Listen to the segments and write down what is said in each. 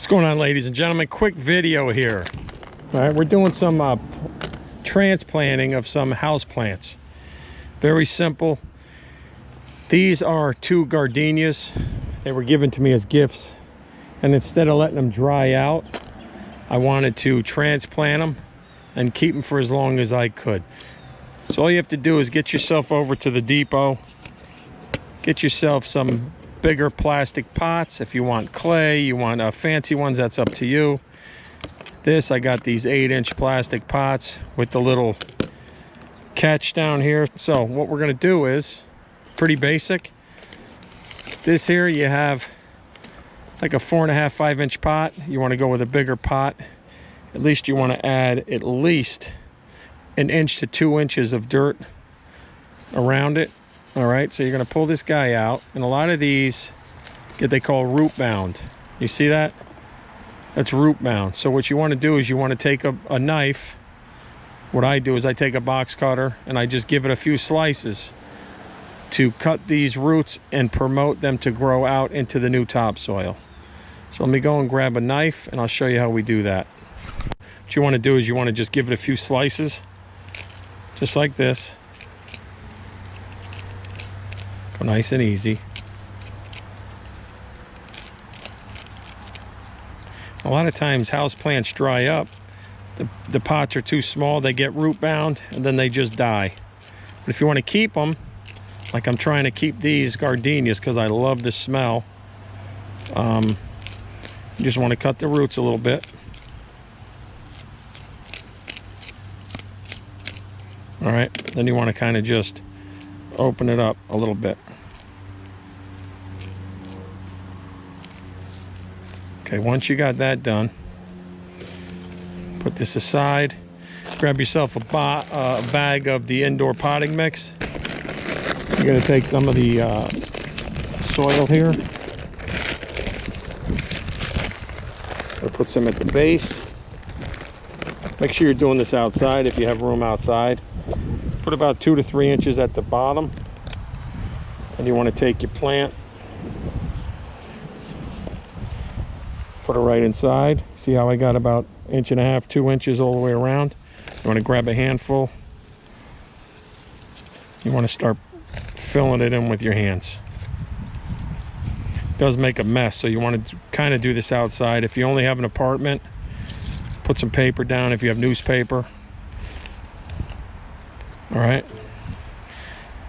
What's going on, ladies and gentlemen? Quick video here. All right, we're doing some transplanting of some house plants. Very simple. These are two gardenias. They were given to me as gifts, and instead of letting them dry out, I wanted to transplant them and keep them for as long as I could. So all you have to do is get yourself over to the depot, get yourself some bigger plastic pots. If you want clay, you want fancy ones, that's up to you. I got these 8-inch plastic pots with the little catch down here. So what we're going to do is pretty basic. This here, you have, it's like a 4.5, 5-inch pot. You want to go with a bigger pot. At least you want to add at least 1 inch to 2 inches of dirt around it. All right, so you're going to pull this guy out, and a lot of these they call root bound. You see that? That's root bound. So what you want to do is you want to take a knife. What I do is I take a box cutter and I just give it a few slices to cut these roots and promote them to grow out into the new topsoil. So let me go and grab a knife and I'll show you how we do that. What you want to do is you want to just give it a few slices, just like this. Go nice and easy. A lot of times house plants dry up. The pots are too small, they get root bound, and then they just die. But if you want to keep them, like I'm trying to keep these gardenias because I love the smell, you just want to cut the roots a little bit. All right, then you want to kind of just open it up a little bit. Okay, once you got that done, put this aside. Grab yourself a bag of the indoor potting mix. You're going to take some of the soil here. Put some at the base. Make sure you're doing this outside if you have room outside. Put about 2 to 3 inches at the bottom. And you want to take your plant, put it right inside. See how I got about 1.5 inches, 2 inches all the way around? You want to grab a handful. You want to start filling it in with your hands. It does make a mess, so you want to kind of do this outside. If you only have an apartment, put some paper down if you have newspaper. All right.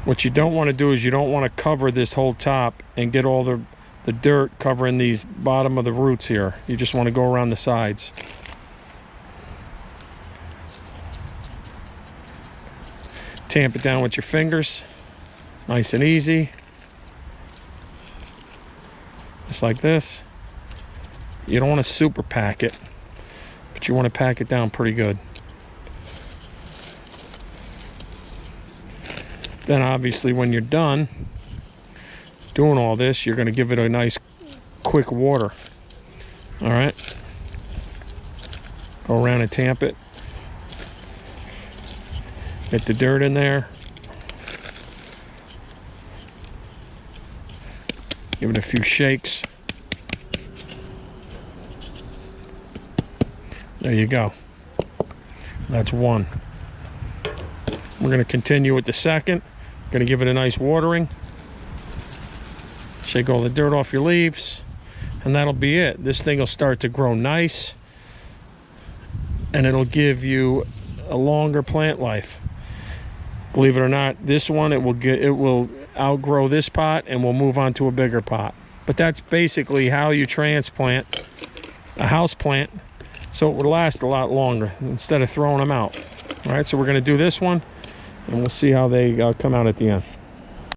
What you don't want to do is you don't want to cover this whole top and get all the dirt covering these bottom of the roots here. You just want to go around the sides. Tamp it down with your fingers. Nice and easy. Just like this. You don't want to super pack it, but you want to pack it down pretty good. Then obviously when you're done doing all this, you're going to give it a nice quick water. All right. Go around and tamp it. Get the dirt in there. Give it a few shakes. There you go. That's one. We're going to continue with the second. Going to give it a nice watering. Shake all the dirt off your leaves. And that'll be it. This thing will start to grow nice. And it'll give you a longer plant life. Believe it or not, this one, it will outgrow this pot and we'll move on to a bigger pot. But that's basically how you transplant a house plant so it would last a lot longer instead of throwing them out. All right, so we're going to do this one and we'll see how they come out at the end.